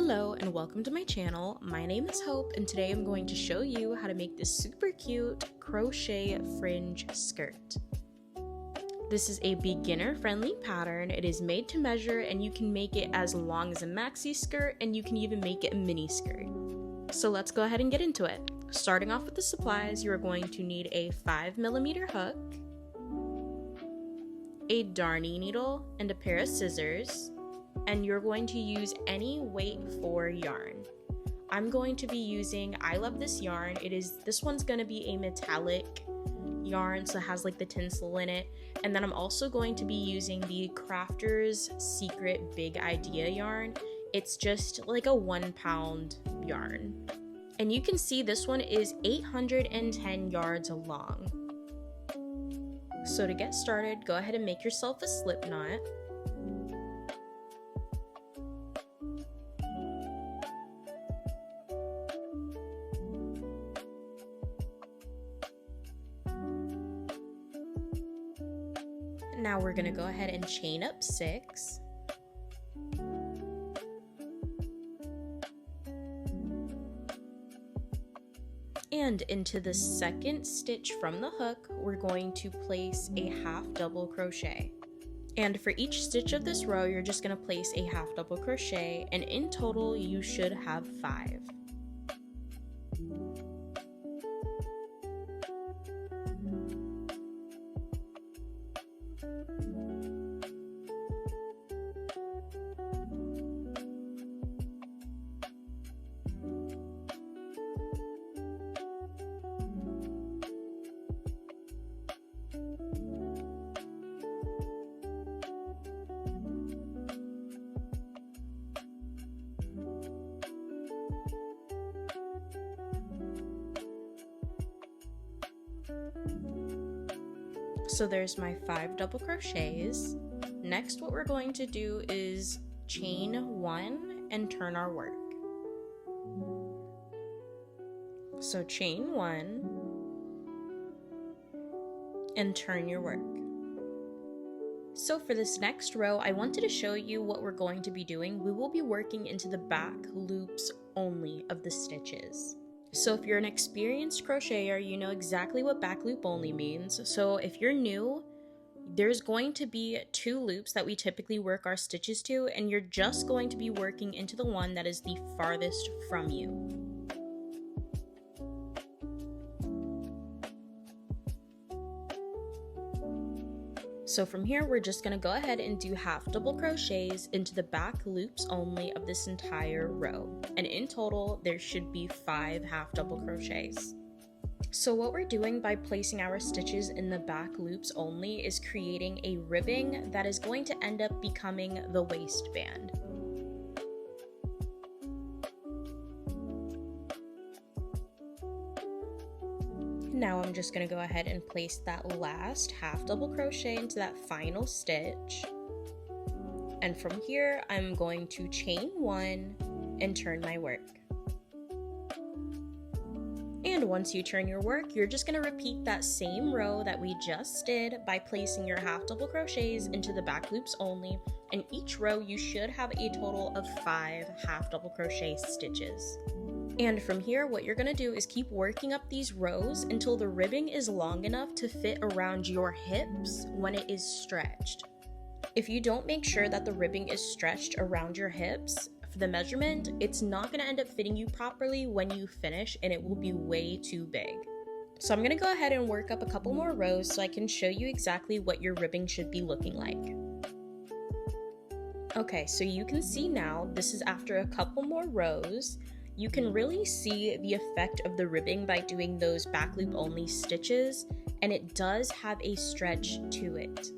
Hello and welcome to my channel. My name is Hope and today I'm going to show you how to make this super cute crochet fringe skirt. This is a beginner friendly pattern. It is made to measure and you can make it as long as a maxi skirt and you can even make it a mini skirt. So let's go ahead and get into it. Starting off with the supplies, you are going to need a 5mm hook, a darning needle, and a pair of scissors. And you're going to use any weight for yarn. I'm going to be using I Love This yarn. This one's going to be a metallic yarn, so it has like the tinsel in it. And then I'm also going to be using the Crafter's Secret Big Idea yarn. It's just like a 1 pound yarn. And you can see this one is 810 yards long. So to get started, go ahead and make yourself a slip knot. Now we're gonna go ahead and chain up 6. And into the second stitch from the hook, we're going to place a half double crochet. And for each stitch of this row, you're just gonna place a half double crochet, and in total, you should have 5. So there's my 5 double crochets. Next, what we're going to do is chain 1 and turn our work. So chain 1 and turn your work. So for this next row, I wanted to show you what we're going to be doing. We will be working into the back loops only of the stitches. So if you're an experienced crocheter, you know exactly what back loop only means. So if you're new, there's going to be 2 loops that we typically work our stitches to, and you're just going to be working into the one that is the farthest from you. So from here, we're just going to go ahead and do half double crochets into the back loops only of this entire row. And in total, there should be 5 half double crochets. So what we're doing by placing our stitches in the back loops only is creating a ribbing that is going to end up becoming the waistband. Now I'm just going to go ahead and place that last half double crochet into that final stitch. And from here, I'm going to chain 1 and turn my work. And once you turn your work, you're just going to repeat that same row that we just did by placing your half double crochets into the back loops only. And each row, you should have a total of 5 half double crochet stitches. And from here, what you're going to do is keep working up these rows until the ribbing is long enough to fit around your hips when it is stretched. If you don't make sure that the ribbing is stretched around your hips for the measurement, it's not going to end up fitting you properly when you finish, and it will be way too big. So I'm going to go ahead and work up a couple more rows so I can show you exactly what your ribbing should be looking like. Okay, so you can see now, this is after a couple more rows. You can really see the effect of the ribbing by doing those back loop only stitches, and it does have a stretch to it.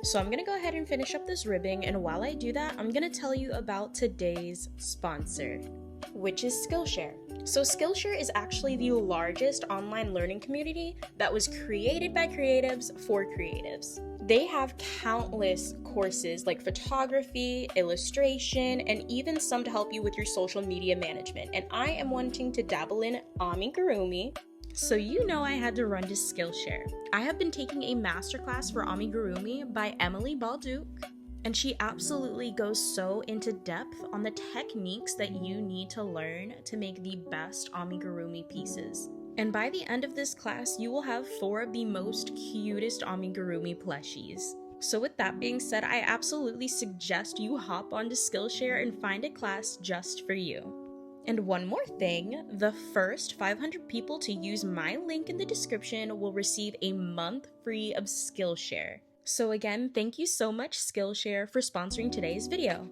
So I'm gonna go ahead and finish up this ribbing, and while I do that, I'm gonna tell you about today's sponsor, which is Skillshare. So Skillshare is actually the largest online learning community that was created by creatives for creatives. They have countless courses like photography, illustration, and even some to help you with your social media management. And I am wanting to dabble in amigurumi, so you know I had to run to Skillshare. I have been taking a masterclass for amigurumi by Emily Balduke, And she absolutely goes so into depth on the techniques that you need to learn to make the best amigurumi pieces. And by the end of this class, you will have 4 of the most cutest amigurumi plushies. So with that being said, I absolutely suggest you hop onto Skillshare and find a class just for you. And one more thing, the first 500 people to use my link in the description will receive a month free of Skillshare. So again, thank you so much Skillshare for sponsoring today's video.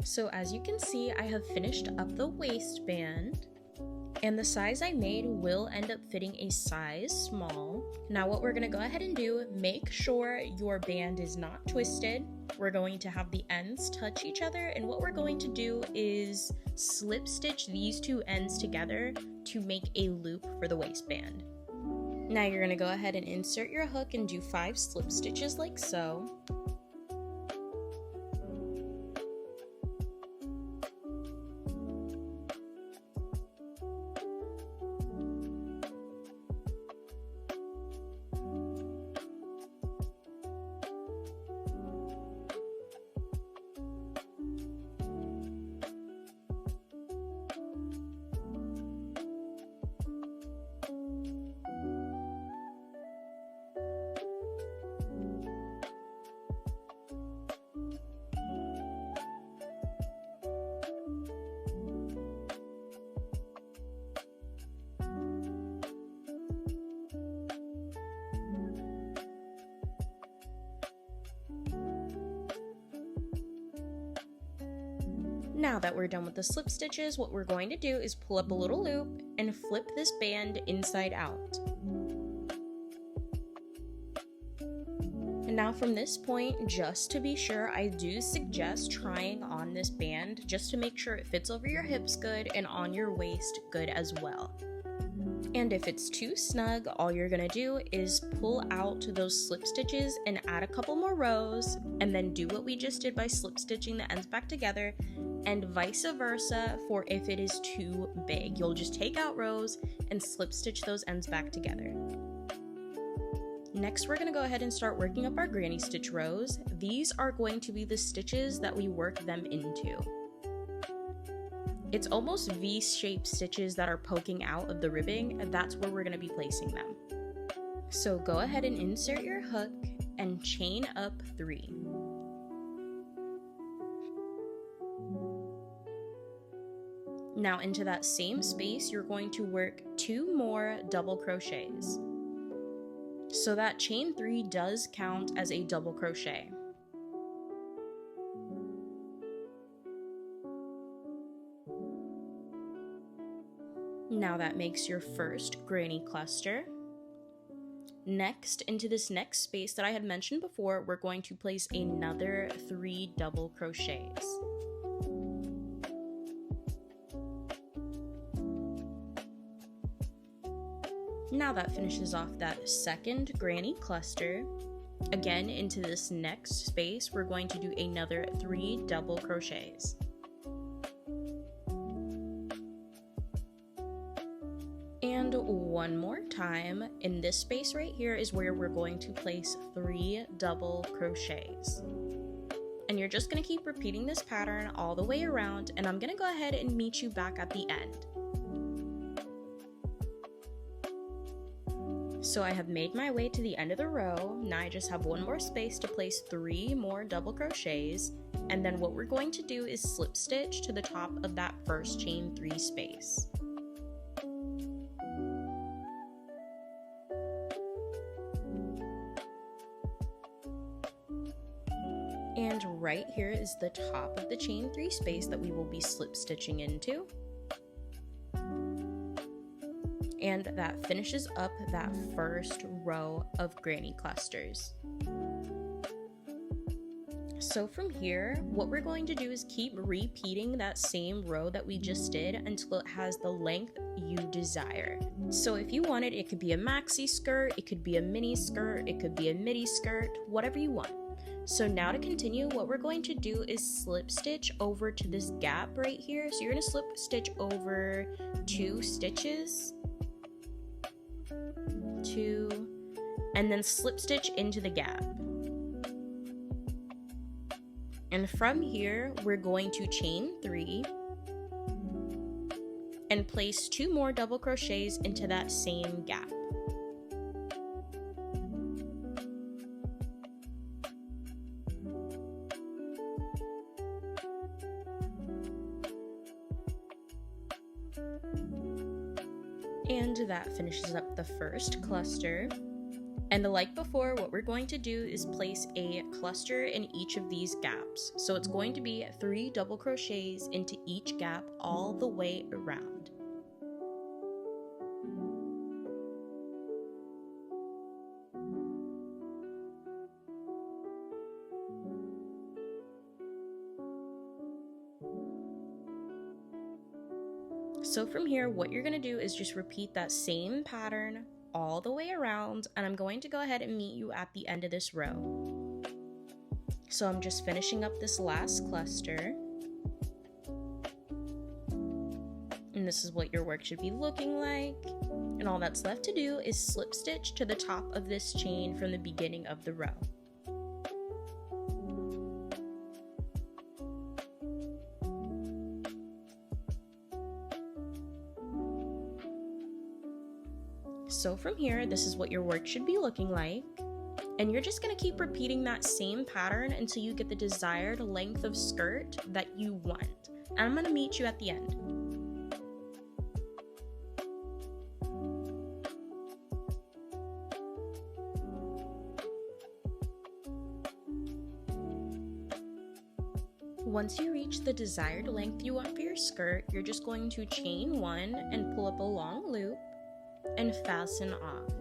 So as you can see, I have finished up the waistband, and the size I made will end up fitting a size small. Now what we're gonna go ahead and do, make sure your band is not twisted. We're going to have the ends touch each other, and what we're going to do is slip stitch these 2 ends together to make a loop for the waistband. Now you're gonna go ahead and insert your hook and do 5 slip stitches like so. Now that we're done with the slip stitches, what we're going to do is pull up a little loop and flip this band inside out. And now from this point, just to be sure, I do suggest trying on this band just to make sure it fits over your hips good and on your waist good as well. And if it's too snug, all you're gonna do is pull out those slip stitches and add a couple more rows, and then do what we just did by slip stitching the ends back together, and vice versa for if it is too big. You'll just take out rows and slip stitch those ends back together. Next, we're gonna go ahead and start working up our granny stitch rows. These are going to be the stitches that we work them into. It's almost V-shaped stitches that are poking out of the ribbing, and that's where we're gonna be placing them. So go ahead and insert your hook and chain up 3. Now into that same space, you're going to work 2 more double crochets. So that chain 3 does count as a double crochet. Now that makes your first granny cluster. Next, into this next space that I had mentioned before, we're going to place another 3 double crochets. Now that finishes off that second granny cluster. Again, into this next space, we're going to do another 3 double crochets. And one more time, in this space right here is where we're going to place 3 double crochets. And you're just going to keep repeating this pattern all the way around, and I'm going to go ahead and meet you back at the end. So I have made my way to the end of the row. Now I just have one more space to place 3 more double crochets, and then what we're going to do is slip stitch to the top of that first chain 3 space. And right here is the top of the chain 3 space that we will be slip stitching into. And that finishes up that first row of granny clusters. So from here, what we're going to do is keep repeating that same row that we just did until it has the length you desire. So if you wanted, it could be a maxi skirt, it could be a mini skirt, it could be a midi skirt, whatever you want. So now to continue, what we're going to do is slip stitch over to this gap right here. So you're going to slip stitch over 2 stitches, 2, and then slip stitch into the gap. And from here, we're going to chain 3 and place 2 more double crochets into that same gap. And that finishes up the first cluster. And like before, what we're going to do is place a cluster in each of these gaps. So it's going to be 3 double crochets into each gap all the way around. So from here, what you're going to do is just repeat that same pattern all the way around, and I'm going to go ahead and meet you at the end of this row. So I'm just finishing up this last cluster, and this is what your work should be looking like. And all that's left to do is slip stitch to the top of this chain from the beginning of the row. So from here, this is what your work should be looking like. And you're just going to keep repeating that same pattern until you get the desired length of skirt that you want. And I'm going to meet you at the end. Once you reach the desired length you want for your skirt, you're just going to chain 1 and pull up a long loop and fasten off.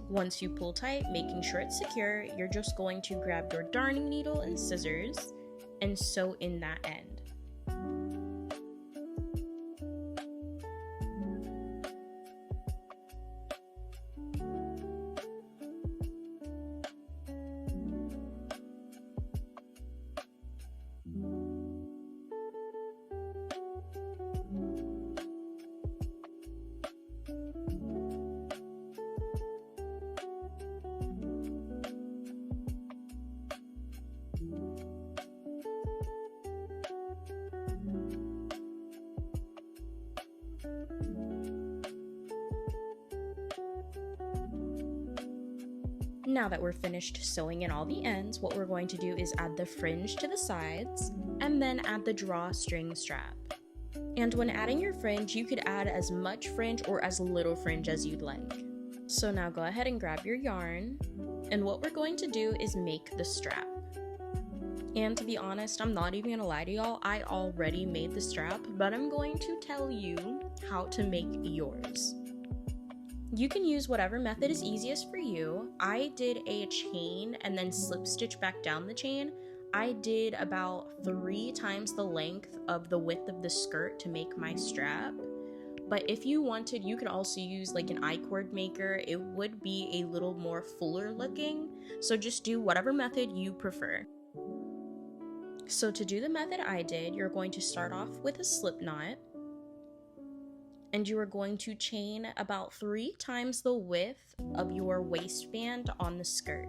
Once you pull tight, making sure it's secure, you're just going to grab your darning needle and scissors and sew in that end. Now that we're finished sewing in all the ends, what we're going to do is add the fringe to the sides and then add the drawstring strap. And when adding your fringe, you could add as much fringe or as little fringe as you'd like. So now go ahead and grab your yarn, and what we're going to do is make the strap. And to be honest, I'm not even gonna lie to y'all, I already made the strap, but I'm going to tell you how to make yours. You can use whatever method is easiest for you. I did a chain and then slip stitch back down the chain. I did about 3 times the length of the width of the skirt to make my strap. But if you wanted, you could also use like an I-cord maker. It would be a little more fuller looking. So just do whatever method you prefer. So to do the method I did, you're going to start off with a slip knot. And you are going to chain about 3 times the width of your waistband on the skirt.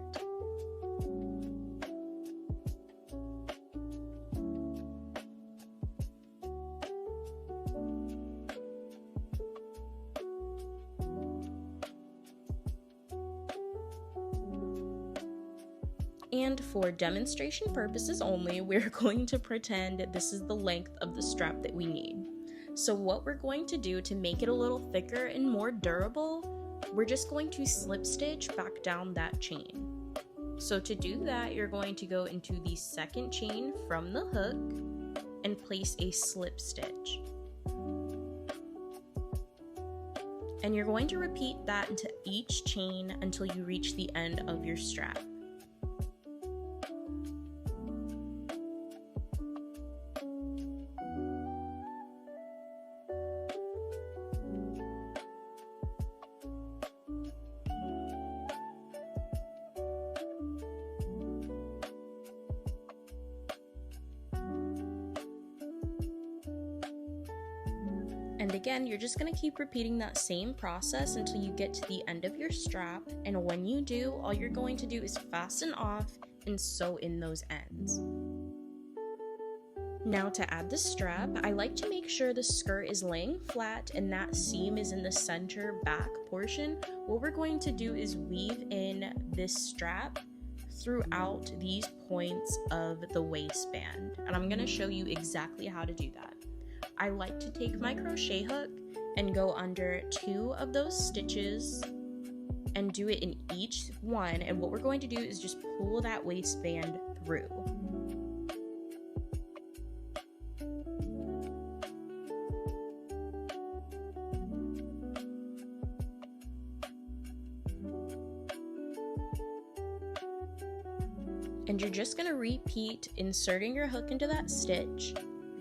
And for demonstration purposes only, we're going to pretend this is the length of the strap that we need. So what we're going to do to make it a little thicker and more durable, we're just going to slip stitch back down that chain. So to do that, you're going to go into the second chain from the hook and place a slip stitch. And you're going to repeat that into each chain until you reach the end of your strap. And again, you're just going to keep repeating that same process until you get to the end of your strap. And when you do, all you're going to do is fasten off and sew in those ends. Now to add the strap, I like to make sure the skirt is laying flat and that seam is in the center back portion. What we're going to do is weave in this strap throughout these points of the waistband, and I'm going to show you exactly how to do that. I like to take my crochet hook and go under 2 of those stitches and do it in each one, and what we're going to do is just pull that waistband through. And you're just going to repeat inserting your hook into that stitch,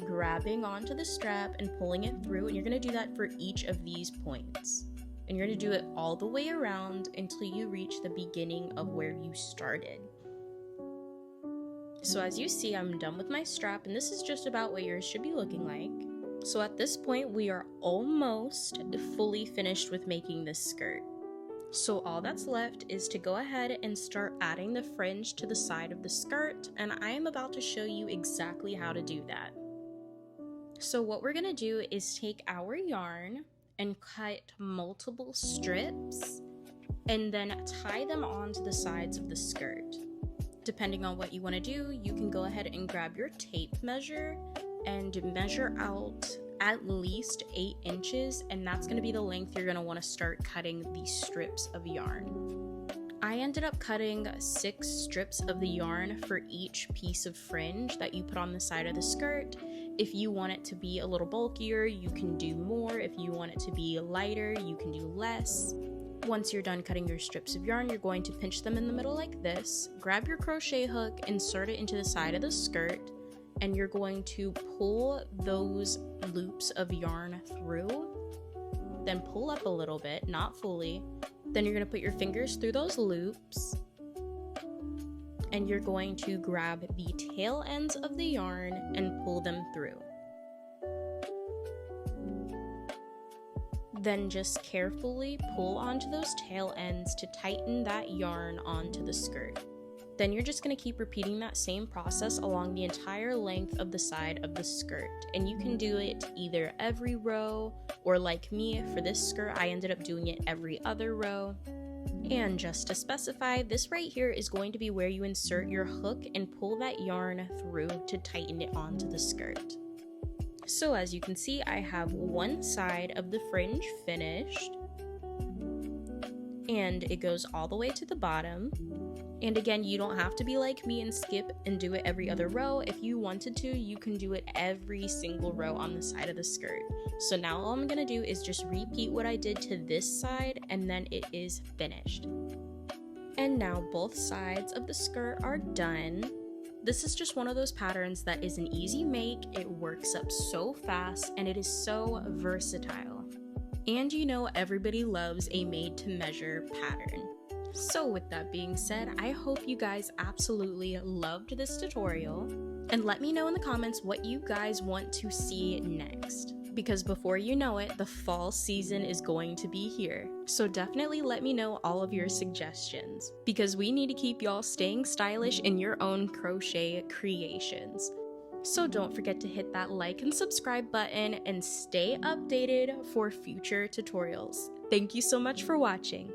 grabbing onto the strap and pulling it through, and you're going to do that for each of these points. And you're going to do it all the way around until you reach the beginning of where you started. So as you see, I'm done with my strap, and this is just about what yours should be looking like. So at this point, we are almost fully finished with making this skirt. So all that's left is to go ahead and start adding the fringe to the side of the skirt, and I am about to show you exactly how to do that. So what we're gonna do is take our yarn and cut multiple strips and then tie them onto the sides of the skirt. Depending on what you want to do, you can go ahead and grab your tape measure and measure out at least 8 inches, and that's going to be the length you're going to want to start cutting these strips of yarn. I ended up cutting 6 strips of the yarn for each piece of fringe that you put on the side of the skirt. If you want it to be a little bulkier, you can do more. If you want it to be lighter, you can do less. Once you're done cutting your strips of yarn, you're going to pinch them in the middle like this, grab your crochet hook, insert it into the side of the skirt, and you're going to pull those loops of yarn through, then pull up a little bit, not fully. Then you're going to put your fingers through those loops, and you're going to grab the tail ends of the yarn and pull them through. Then just carefully pull onto those tail ends to tighten that yarn onto the skirt. Then you're just going to keep repeating that same process along the entire length of the side of the skirt. And you can do it either every row, or like me, for this skirt, I ended up doing it every other row. And just to specify, this right here is going to be where you insert your hook and pull that yarn through to tighten it onto the skirt. So as you can see, I have one side of the fringe finished, and it goes all the way to the bottom. And again, you don't have to be like me and skip and do it every other row. If you wanted to, you can do it every single row on the side of the skirt. So now all I'm gonna do is just repeat what I did to this side, and then it is finished. And now both sides of the skirt are done. This is just one of those patterns that is an easy make, it works up so fast, and it is so versatile. And you know everybody loves a made to measure pattern. So with that being said, I hope you guys absolutely loved this tutorial, and let me know in the comments what you guys want to see next, because before you know it, the fall season is going to be here. So definitely let me know all of your suggestions, because we need to keep y'all staying stylish in your own crochet creations. So don't forget to hit that like and subscribe button and stay updated for future tutorials. Thank you so much for watching.